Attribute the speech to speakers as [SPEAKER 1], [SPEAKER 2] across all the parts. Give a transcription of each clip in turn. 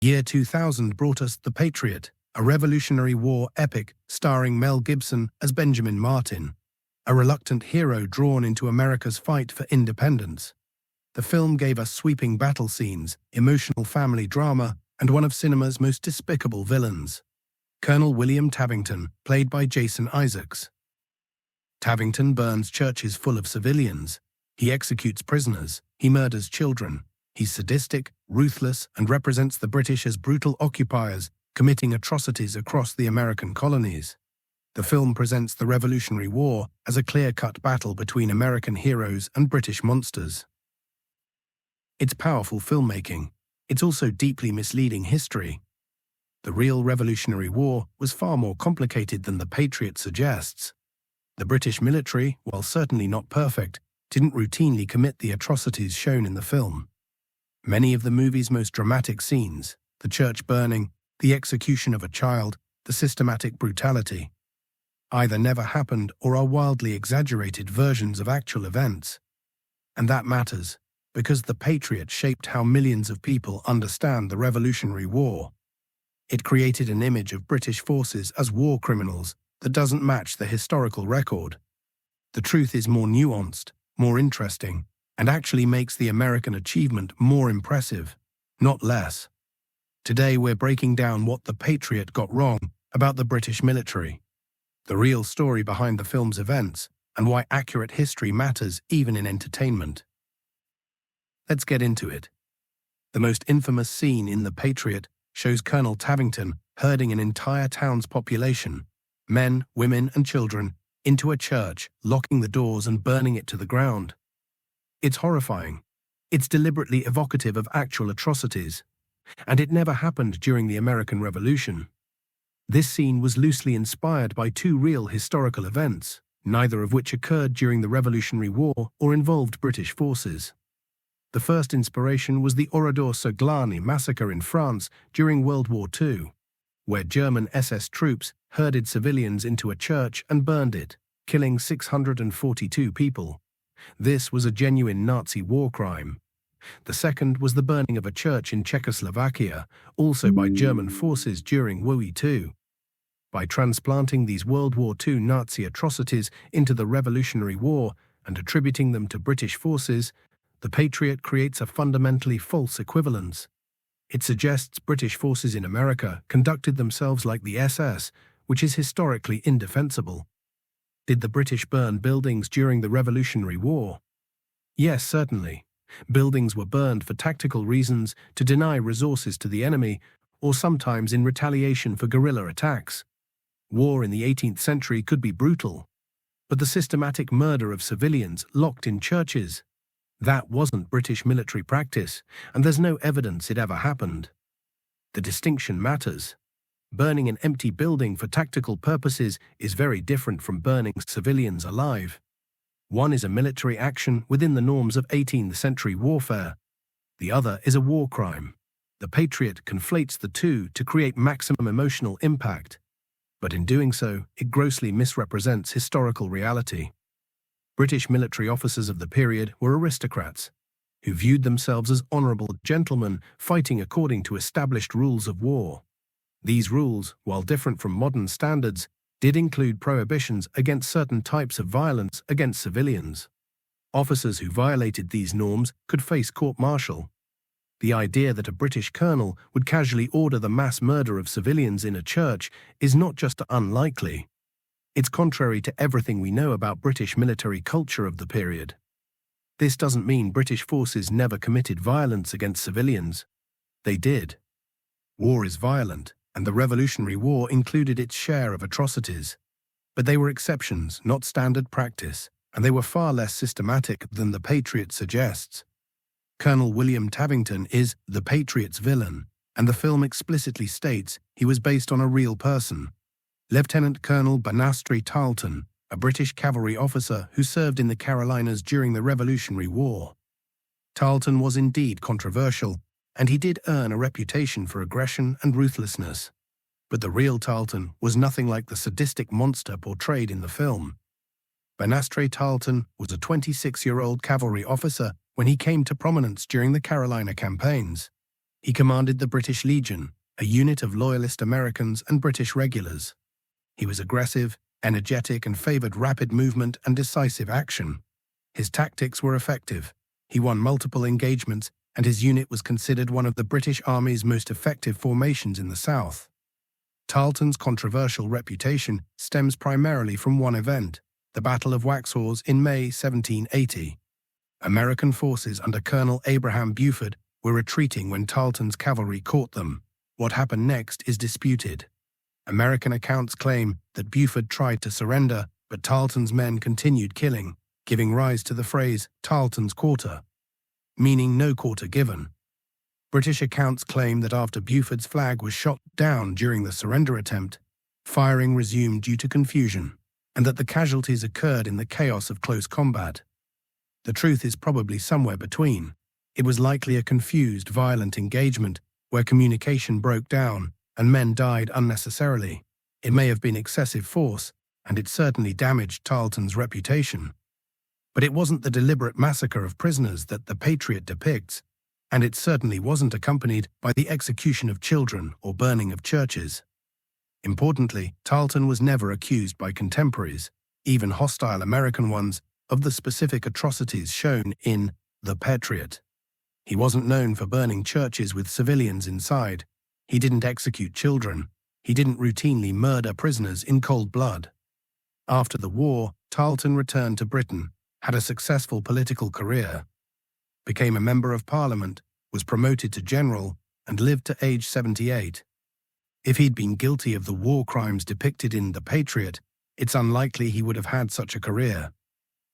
[SPEAKER 1] Year 2000 brought us The Patriot, a Revolutionary War epic starring Mel Gibson as Benjamin Martin, a reluctant hero drawn into America's fight for independence. The film gave us sweeping battle scenes, emotional family drama, and one of cinema's most despicable villains, Colonel William Tavington, played by Jason Isaacs. Tavington burns churches full of civilians. He executes prisoners. He murders children. He's sadistic, ruthless, and represents the British as brutal occupiers committing atrocities across the American colonies. The film presents the Revolutionary War as a clear-cut battle between American heroes and British monsters. It's powerful filmmaking. It's also deeply misleading history. The real Revolutionary War was far more complicated than The Patriot suggests. The British military, while certainly not perfect, didn't routinely commit the atrocities shown in the film. Many of the movie's most dramatic scenes, the church burning, the execution of a child, the systematic brutality, either never happened or are wildly exaggerated versions of actual events. And that matters, because The Patriot shaped how millions of people understand the Revolutionary War. It created an image of British forces as war criminals that doesn't match the historical record. The truth is more nuanced, more interesting, and actually makes the American achievement more impressive, not less. Today we're breaking down what The Patriot got wrong about the British military, the real story behind the film's events, and why accurate history matters even in entertainment. Let's get into it. The most infamous scene in The Patriot shows Colonel Tavington herding an entire town's population, men, women, and children, into a church, locking the doors and burning it to the ground. It's horrifying. It's deliberately evocative of actual atrocities, and it never happened during the American Revolution. This scene was loosely inspired by two real historical events, neither of which occurred during the Revolutionary War or involved British forces. The first inspiration was the Oradour-sur-Glane massacre in France during World War II, where German SS troops herded civilians into a church and burned it, killing 642 people. This was a genuine Nazi war crime. The second was the burning of a church in Czechoslovakia, also by German forces during WWII. By transplanting these World War II Nazi atrocities into the Revolutionary War and attributing them to British forces, The Patriot creates a fundamentally false equivalence. It suggests British forces in America conducted themselves like the SS, which is historically indefensible. Did the British burn buildings during the Revolutionary War? Yes, certainly. Buildings were burned for tactical reasons, to deny resources to the enemy, or sometimes in retaliation for guerrilla attacks. War in the 18th century could be brutal. But the systematic murder of civilians locked in churches, that wasn't British military practice, and there's no evidence it ever happened. The distinction matters. Burning an empty building for tactical purposes is very different from burning civilians alive. One is a military action within the norms of 18th century warfare. The other is a war crime. The Patriot conflates the two to create maximum emotional impact. But in doing so, it grossly misrepresents historical reality. British military officers of the period were aristocrats, who viewed themselves as honourable gentlemen fighting according to established rules of war. These rules, while different from modern standards, did include prohibitions against certain types of violence against civilians. Officers who violated these norms could face court-martial. The idea that a British colonel would casually order the mass murder of civilians in a church is not just unlikely. It's contrary to everything we know about British military culture of the period. This doesn't mean British forces never committed violence against civilians. They did. War is violent, and the Revolutionary War included its share of atrocities. But they were exceptions, not standard practice, and they were far less systematic than The Patriot suggests. Colonel William Tavington is The Patriot's villain, and the film explicitly states he was based on a real person. Lieutenant Colonel Banastre Tarleton, a British cavalry officer who served in the Carolinas during the Revolutionary War. Tarleton was indeed controversial, and he did earn a reputation for aggression and ruthlessness. But the real Tarleton was nothing like the sadistic monster portrayed in the film. Banastre Tarleton was a 26-year-old cavalry officer when he came to prominence during the Carolina campaigns. He commanded the British Legion, a unit of loyalist Americans and British regulars. He was aggressive, energetic, and favored rapid movement and decisive action. His tactics were effective. He won multiple engagements, and his unit was considered one of the British Army's most effective formations in the South. Tarleton's controversial reputation stems primarily from one event, the Battle of Waxhaws in May 1780. American forces under Colonel Abraham Buford were retreating when Tarleton's cavalry caught them. What happened next is disputed. American accounts claim that Buford tried to surrender, but Tarleton's men continued killing, giving rise to the phrase Tarleton's quarter, meaning no quarter given. British accounts claim that after Buford's flag was shot down during the surrender attempt, firing resumed due to confusion, and that the casualties occurred in the chaos of close combat. The truth is probably somewhere between. It was likely a confused, violent engagement where communication broke down and men died unnecessarily. It may have been excessive force, and it certainly damaged Tarleton's reputation. But it wasn't the deliberate massacre of prisoners that the Patriot depicts, and it certainly wasn't accompanied by the execution of children or burning of churches. Importantly, Tarleton was never accused by contemporaries, even hostile American ones, of the specific atrocities shown in The Patriot. He wasn't known for burning churches with civilians inside. He didn't execute children. He didn't routinely murder prisoners in cold blood. After the war, Tarleton returned to Britain, had a successful political career, became a member of Parliament, was promoted to general, and lived to age 78. If he'd been guilty of the war crimes depicted in The Patriot, it's unlikely he would have had such a career.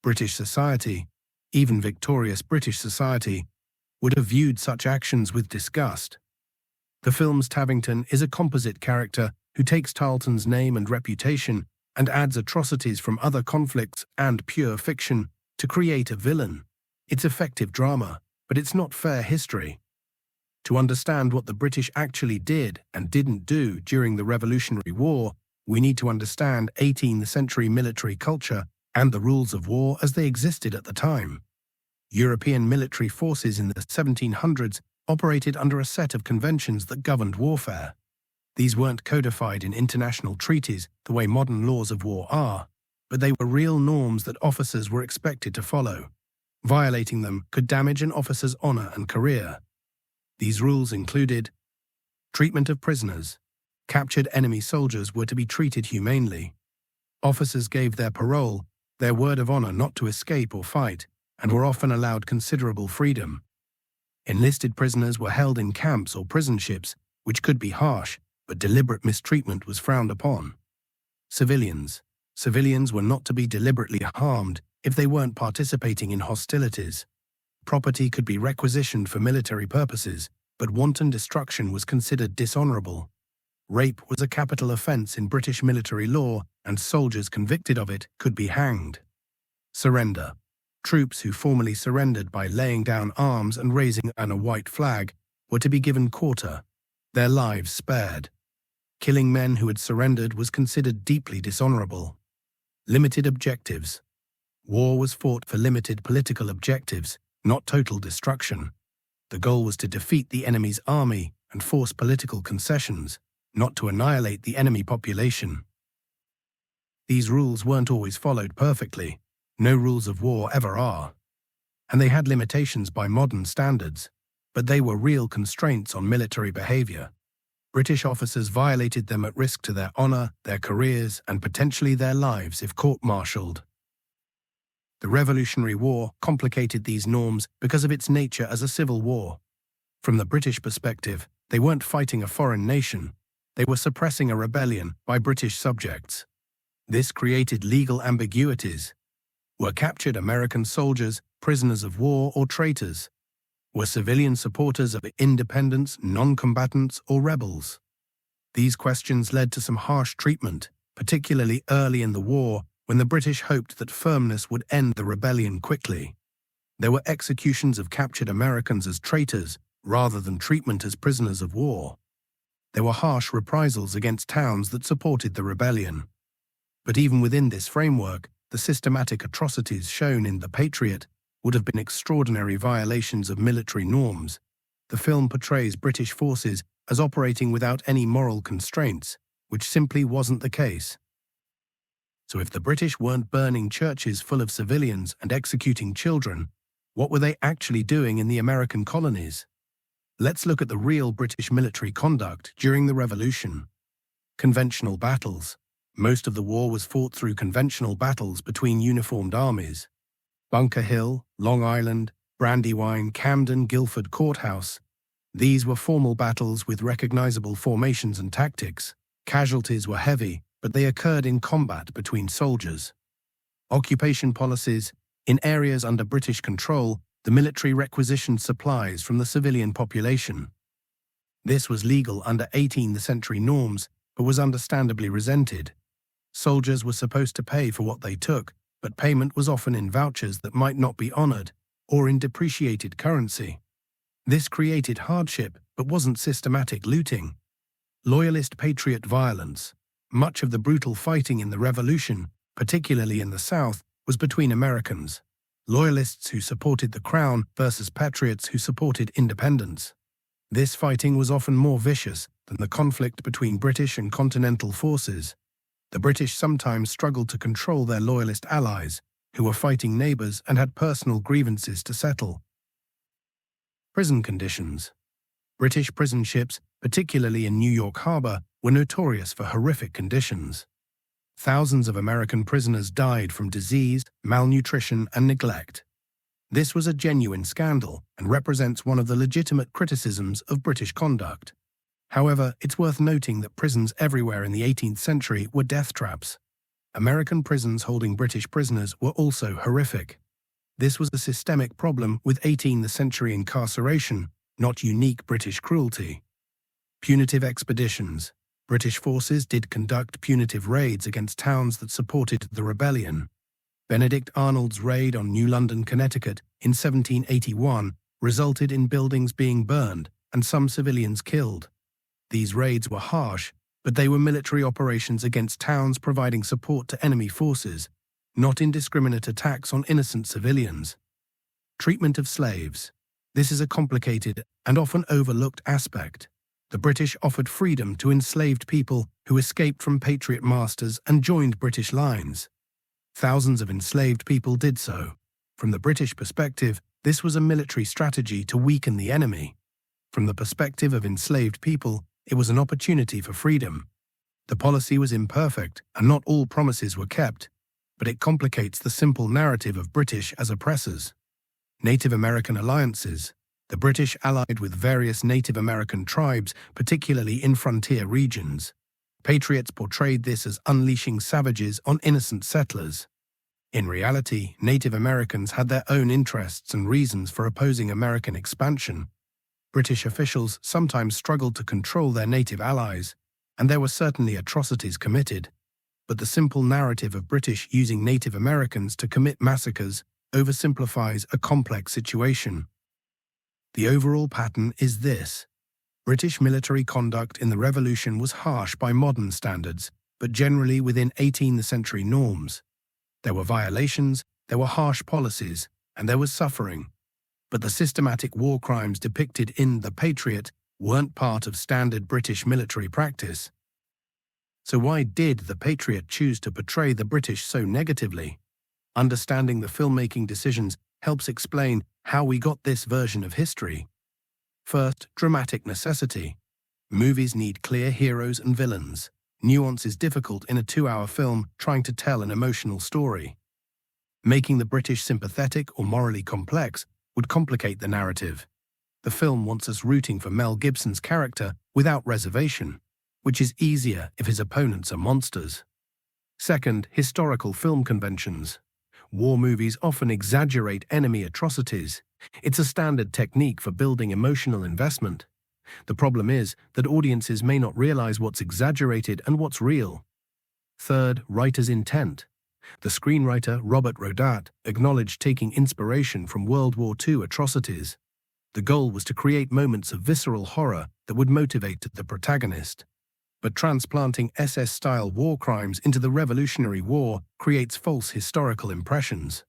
[SPEAKER 1] British society, even victorious British society, would have viewed such actions with disgust. The film's Tavington is a composite character who takes Tarleton's name and reputation and adds atrocities from other conflicts and pure fiction to create a villain. It's effective drama, but it's not fair history. To understand what the British actually did and didn't do during the Revolutionary War, we need to understand 18th century military culture and the rules of war as they existed at the time. European military forces in the 1700s operated under a set of conventions that governed warfare. These weren't codified in international treaties the way modern laws of war are, but they were real norms that officers were expected to follow. Violating them could damage an officer's honor and career. These rules included treatment of prisoners. Captured enemy soldiers were to be treated humanely. Officers gave their parole, their word of honor not to escape or fight, and were often allowed considerable freedom. Enlisted prisoners were held in camps or prison ships, which could be harsh, but deliberate mistreatment was frowned upon. Civilians. Civilians were not to be deliberately harmed if they weren't participating in hostilities. Property could be requisitioned for military purposes, but wanton destruction was considered dishonorable. Rape was a capital offense in British military law, and soldiers convicted of it could be hanged. Surrender. Troops who formally surrendered by laying down arms and raising a white flag were to be given quarter, their lives spared. Killing men who had surrendered was considered deeply dishonorable. Limited objectives. War was fought for limited political objectives, not total destruction. The goal was to defeat the enemy's army and force political concessions, not to annihilate the enemy population. These rules weren't always followed perfectly. No rules of war ever are. And they had limitations by modern standards, but they were real constraints on military behavior. British officers violated them at risk to their honor, their careers, and potentially their lives if court-martialed. The Revolutionary War complicated these norms because of its nature as a civil war. From the British perspective, they weren't fighting a foreign nation. They were suppressing a rebellion by British subjects. This created legal ambiguities. Were captured American soldiers prisoners of war or traitors? Were civilian supporters of independence non-combatants or rebels? These questions led to some harsh treatment, particularly early in the war when the British hoped that firmness would end the rebellion quickly. There were executions of captured Americans as traitors rather than treatment as prisoners of war. There were harsh reprisals against towns that supported the rebellion. But even within this framework, the systematic atrocities shown in The Patriot would have been extraordinary violations of military norms. The film portrays British forces as operating without any moral constraints, which simply wasn't the case. So if the British weren't burning churches full of civilians and executing children, what were they actually doing in the American colonies? Let's look at the real British military conduct during the Revolution. Conventional battles. Most of the war was fought through conventional battles between uniformed armies. Bunker Hill, Long Island, Brandywine, Camden, Guilford Courthouse. These were formal battles with recognizable formations and tactics. Casualties were heavy, but they occurred in combat between soldiers. Occupation policies. In areas under British control, the military requisitioned supplies from the civilian population. This was legal under 18th century norms, but was understandably resented. Soldiers were supposed to pay for what they took, but payment was often in vouchers that might not be honored, or in depreciated currency. This created hardship, but wasn't systematic looting. Loyalist Patriot violence. Much of the brutal fighting in the Revolution, particularly in the South, was between Americans. Loyalists who supported the Crown versus Patriots who supported independence. This fighting was often more vicious than the conflict between British and Continental forces. The British sometimes struggled to control their Loyalist allies, who were fighting neighbors and had personal grievances to settle. Prison conditions. British prison ships, particularly in New York Harbor, were notorious for horrific conditions. Thousands of American prisoners died from disease, malnutrition, and neglect. This was a genuine scandal and represents one of the legitimate criticisms of British conduct. However, it's worth noting that prisons everywhere in the 18th century were death traps. American prisons holding British prisoners were also horrific. This was a systemic problem with 18th century incarceration, not unique British cruelty. Punitive expeditions. British forces did conduct punitive raids against towns that supported the rebellion. Benedict Arnold's raid on New London, Connecticut in 1781 resulted in buildings being burned and some civilians killed. These raids were harsh, but they were military operations against towns providing support to enemy forces, not indiscriminate attacks on innocent civilians. Treatment of slaves. This is a complicated and often overlooked aspect. The British offered freedom to enslaved people who escaped from Patriot masters and joined British lines. Thousands of enslaved people did so. From the British perspective, this was a military strategy to weaken the enemy. From the perspective of enslaved people, it was an opportunity for freedom. The policy was imperfect, and not all promises were kept, but it complicates the simple narrative of British as oppressors. Native American alliances. The British allied with various Native American tribes, particularly in frontier regions. Patriots portrayed this as unleashing savages on innocent settlers. In reality, Native Americans had their own interests and reasons for opposing American expansion. British officials sometimes struggled to control their native allies, and there were certainly atrocities committed. But the simple narrative of British using Native Americans to commit massacres oversimplifies a complex situation. The overall pattern is this. British military conduct in the Revolution was harsh by modern standards, but generally within 18th century norms. There were violations, there were harsh policies, and there was suffering. But the systematic war crimes depicted in The Patriot weren't part of standard British military practice. So why did The Patriot choose to portray the British so negatively? Understanding the filmmaking decisions helps explain how we got this version of history. First, dramatic necessity. Movies need clear heroes and villains. Nuance is difficult in a 2-hour film trying to tell an emotional story. Making the British sympathetic or morally complex would complicate the narrative. The film wants us rooting for Mel Gibson's character without reservation, which is easier if his opponents are monsters. Second, historical film conventions. War movies often exaggerate enemy atrocities. It's a standard technique for building emotional investment. The problem is that audiences may not realize what's exaggerated and what's real. Third, writer's intent. The screenwriter Robert Rodat acknowledged taking inspiration from World War II atrocities. The goal was to create moments of visceral horror that would motivate the protagonist. But transplanting SS-style war crimes into the Revolutionary War creates false historical impressions.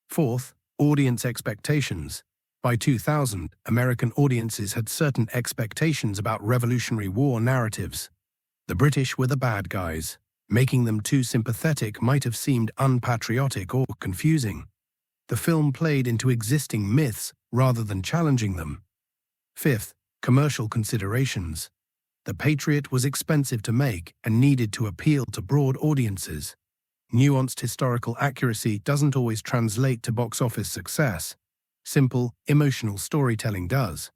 [SPEAKER 1] Fourth, audience expectations. By 2000, American audiences had certain expectations about Revolutionary War narratives. The British were the bad guys. Making them too sympathetic might have seemed unpatriotic or confusing. The film played into existing myths rather than challenging them. Fifth, commercial considerations. The Patriot was expensive to make and needed to appeal to broad audiences. Nuanced historical accuracy doesn't always translate to box office success. Simple, emotional storytelling does.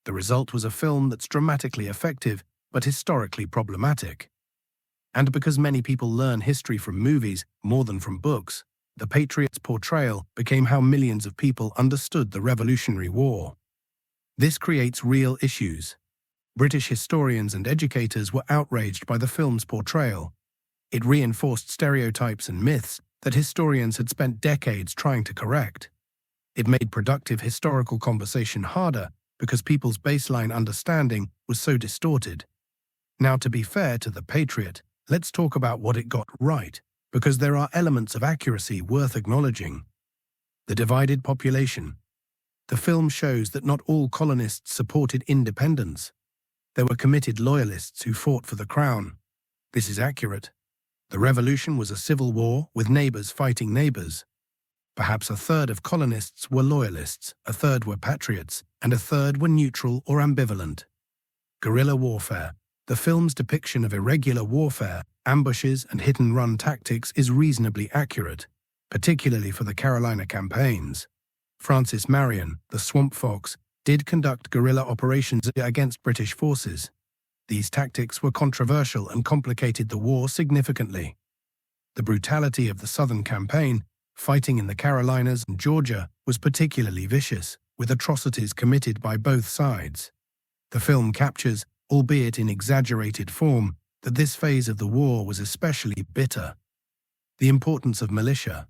[SPEAKER 1] The result was a film that's dramatically effective but historically problematic. And because many people learn history from movies more than from books, The Patriot's portrayal became how millions of people understood the Revolutionary War. This creates real issues. British historians and educators were outraged by the film's portrayal. It reinforced stereotypes and myths that historians had spent decades trying to correct. It made productive historical conversation harder because people's baseline understanding was so distorted. Now, to be fair to The Patriot, let's talk about what it got right, because there are elements of accuracy worth acknowledging. The divided population. The film shows that not all colonists supported independence. There were committed loyalists who fought for the crown. This is accurate. The revolution was a civil war with neighbors fighting neighbors. Perhaps a third of colonists were loyalists, a third were patriots, and a third were neutral or ambivalent. Guerrilla warfare. The film's depiction of irregular warfare, ambushes, and hit-and-run tactics is reasonably accurate, particularly for the Carolina campaigns. Francis Marion, the Swamp Fox, did conduct guerrilla operations against British forces. These tactics were controversial and complicated the war significantly. The brutality of the Southern campaign, fighting in the Carolinas and Georgia, was particularly vicious, with atrocities committed by both sides. The film captures, albeit in exaggerated form, that this phase of the war was especially bitter. The importance of militia.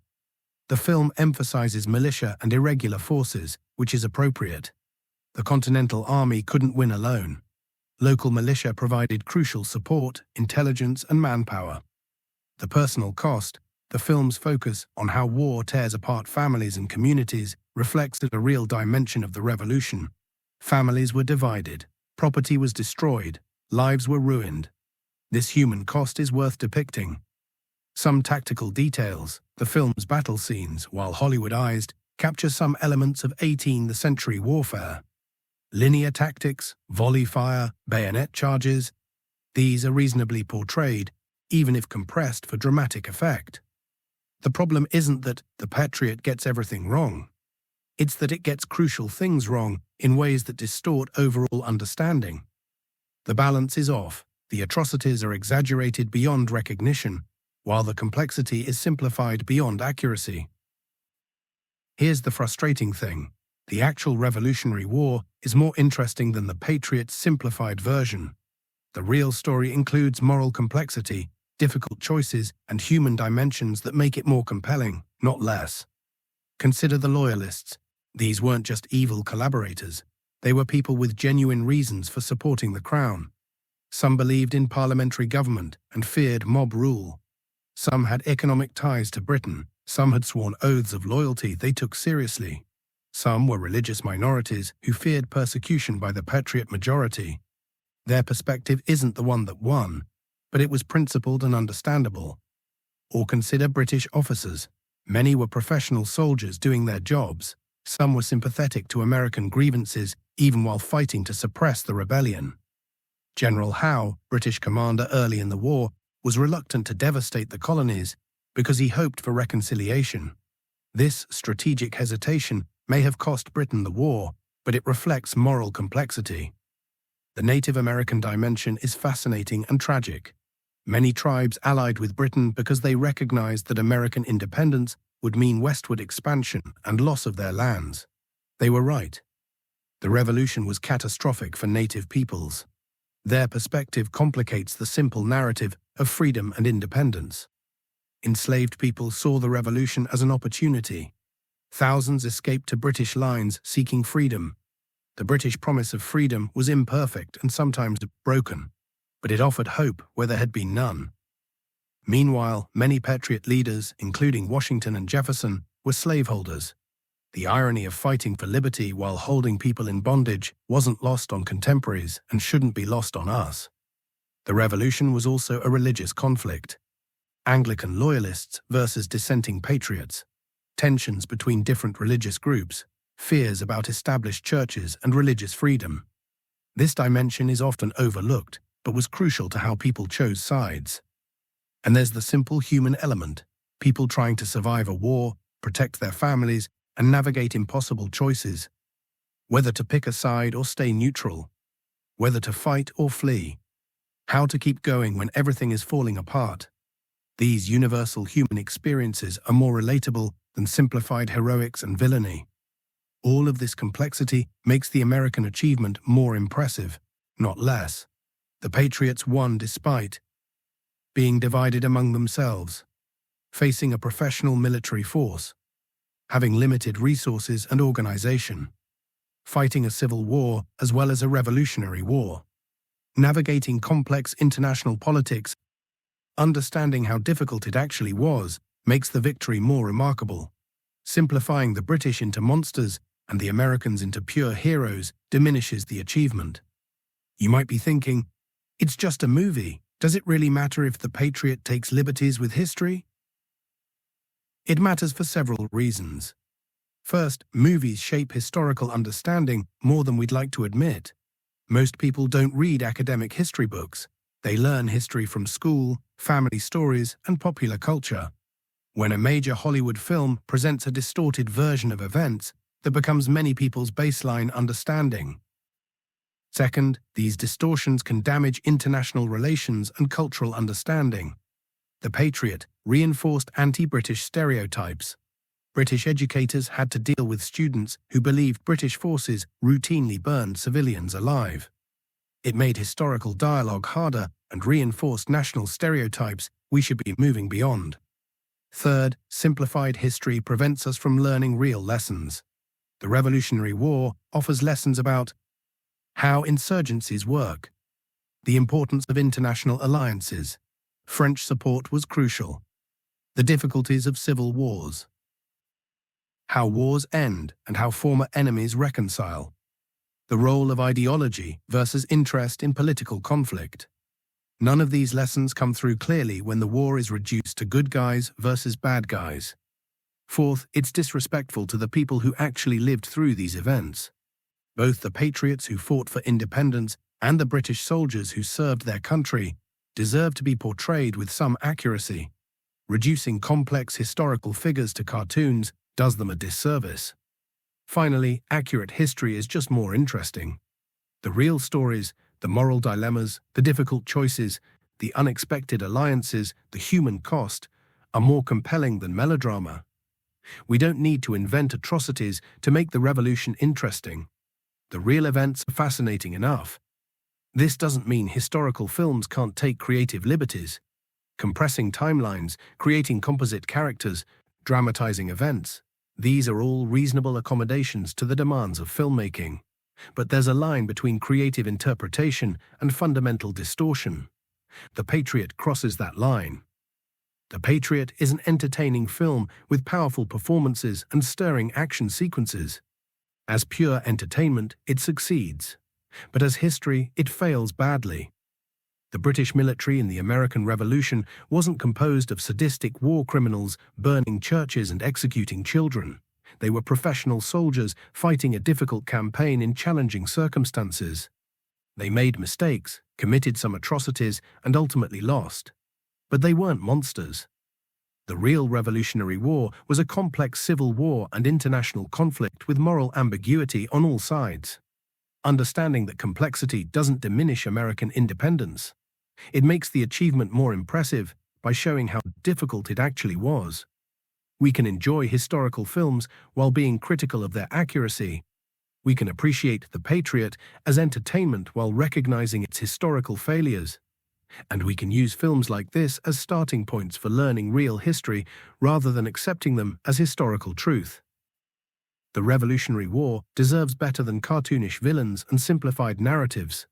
[SPEAKER 1] The film emphasizes militia and irregular forces, which is appropriate. The Continental Army couldn't win alone. Local militia provided crucial support, intelligence, and manpower. The personal cost. The film's focus on how war tears apart families and communities reflects a real dimension of the revolution. Families were divided, property was destroyed, lives were ruined. This human cost is worth depicting. Some tactical details. The film's battle scenes, while Hollywoodized, capture some elements of 18th century warfare. Linear tactics, volley fire, bayonet charges. These are reasonably portrayed, even if compressed for dramatic effect. The problem isn't that The Patriot gets everything wrong. It's that it gets crucial things wrong in ways that distort overall understanding. The balance is off. The atrocities are exaggerated beyond recognition, while the complexity is simplified beyond accuracy. Here's the frustrating thing. The actual Revolutionary War is more interesting than The Patriot's simplified version. The real story includes moral complexity, difficult choices, and human dimensions that make it more compelling, not less. Consider the Loyalists. These weren't just evil collaborators. They were people with genuine reasons for supporting the crown. Some believed in parliamentary government and feared mob rule. Some had economic ties to Britain. Some had sworn oaths of loyalty they took seriously. Some were religious minorities who feared persecution by the Patriot majority. Their perspective isn't the one that won, but it was principled and understandable. Or consider British officers. Many were professional soldiers doing their jobs. Some were sympathetic to American grievances, even while fighting to suppress the rebellion. General Howe, British commander early in the war, was reluctant to devastate the colonies because he hoped for reconciliation. This strategic hesitation may have cost Britain the war, but it reflects moral complexity. The Native American dimension is fascinating and tragic. Many tribes allied with Britain because they recognized that American independence would mean westward expansion and loss of their lands. They were right. The revolution was catastrophic for Native peoples. Their perspective complicates the simple narrative of freedom and independence. Enslaved people saw the revolution as an opportunity. Thousands escaped to British lines seeking freedom. The British promise of freedom was imperfect and sometimes broken, but it offered hope where there had been none. Meanwhile, many Patriot leaders, including Washington and Jefferson, were slaveholders. The irony of fighting for liberty while holding people in bondage wasn't lost on contemporaries and shouldn't be lost on us. The revolution was also a religious conflict. Anglican loyalists versus dissenting patriots, tensions between different religious groups, fears about established churches and religious freedom. This dimension is often overlooked, but was crucial to how people chose sides. And there's the simple human element, people trying to survive a war, protect their families, and navigate impossible choices. Whether to pick a side or stay neutral. Whether to fight or flee. How to keep going when everything is falling apart. These universal human experiences are more relatable than simplified heroics and villainy. All of this complexity makes the American achievement more impressive, not less. The Patriots won despite being divided among themselves, facing a professional military force, having limited resources and organization, fighting a civil war as well as a revolutionary war, navigating complex international politics. Understanding how difficult it actually was makes the victory more remarkable. Simplifying the British into monsters and the Americans into pure heroes diminishes the achievement. You might be thinking, it's just a movie. Does it really matter if the Patriot takes liberties with history? It matters for several reasons. First, movies shape historical understanding more than we'd like to admit. Most people don't read academic history books. They learn history from school, family stories, and popular culture. When a major Hollywood film presents a distorted version of events, that becomes many people's baseline understanding. Second, these distortions can damage international relations and cultural understanding. The Patriot reinforced anti-British stereotypes. British educators had to deal with students who believed British forces routinely burned civilians alive. It made historical dialogue harder and reinforced national stereotypes we should be moving beyond. Third, simplified history prevents us from learning real lessons. The Revolutionary War offers lessons about how insurgencies work, the importance of international alliances. French support was crucial. The difficulties of civil wars. How wars end and how former enemies reconcile. The role of ideology versus interest in political conflict. None of these lessons come through clearly when the war is reduced to good guys versus bad guys. Fourth, it's disrespectful to the people who actually lived through these events. Both the patriots who fought for independence and the British soldiers who served their country deserve to be portrayed with some accuracy. Reducing complex historical figures to cartoons does them a disservice. Finally, accurate history is just more interesting. The real stories, the moral dilemmas, the difficult choices, the unexpected alliances, the human cost, are more compelling than melodrama. We don't need to invent atrocities to make the revolution interesting. The real events are fascinating enough. This doesn't mean historical films can't take creative liberties. Compressing timelines, creating composite characters, dramatizing events. These are all reasonable accommodations to the demands of filmmaking. But there's a line between creative interpretation and fundamental distortion. The Patriot crosses that line. The Patriot is an entertaining film with powerful performances and stirring action sequences. As pure entertainment, it succeeds. But as history, it fails badly. The British military in the American Revolution wasn't composed of sadistic war criminals burning churches and executing children. They were professional soldiers fighting a difficult campaign in challenging circumstances. They made mistakes, committed some atrocities, and ultimately lost. But they weren't monsters. The real Revolutionary War was a complex civil war and international conflict with moral ambiguity on all sides. Understanding that complexity doesn't diminish American independence. It makes the achievement more impressive by showing how difficult it actually was. We can enjoy historical films while being critical of their accuracy. We can appreciate The Patriot as entertainment while recognizing its historical failures. And we can use films like this as starting points for learning real history rather than accepting them as historical truth. The Revolutionary War deserves better than cartoonish villains and simplified narratives.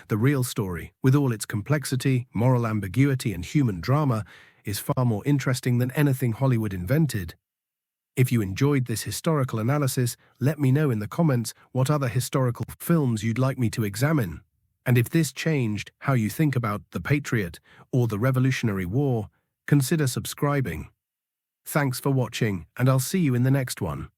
[SPEAKER 1] The real story, with all its complexity, moral ambiguity, and human drama, is far more interesting than anything Hollywood invented. If you enjoyed this historical analysis, let me know in the comments what other historical films you'd like me to examine. And if this changed how you think about the Patriot or the Revolutionary War, consider subscribing. Thanks for watching, and I'll see you in the next one.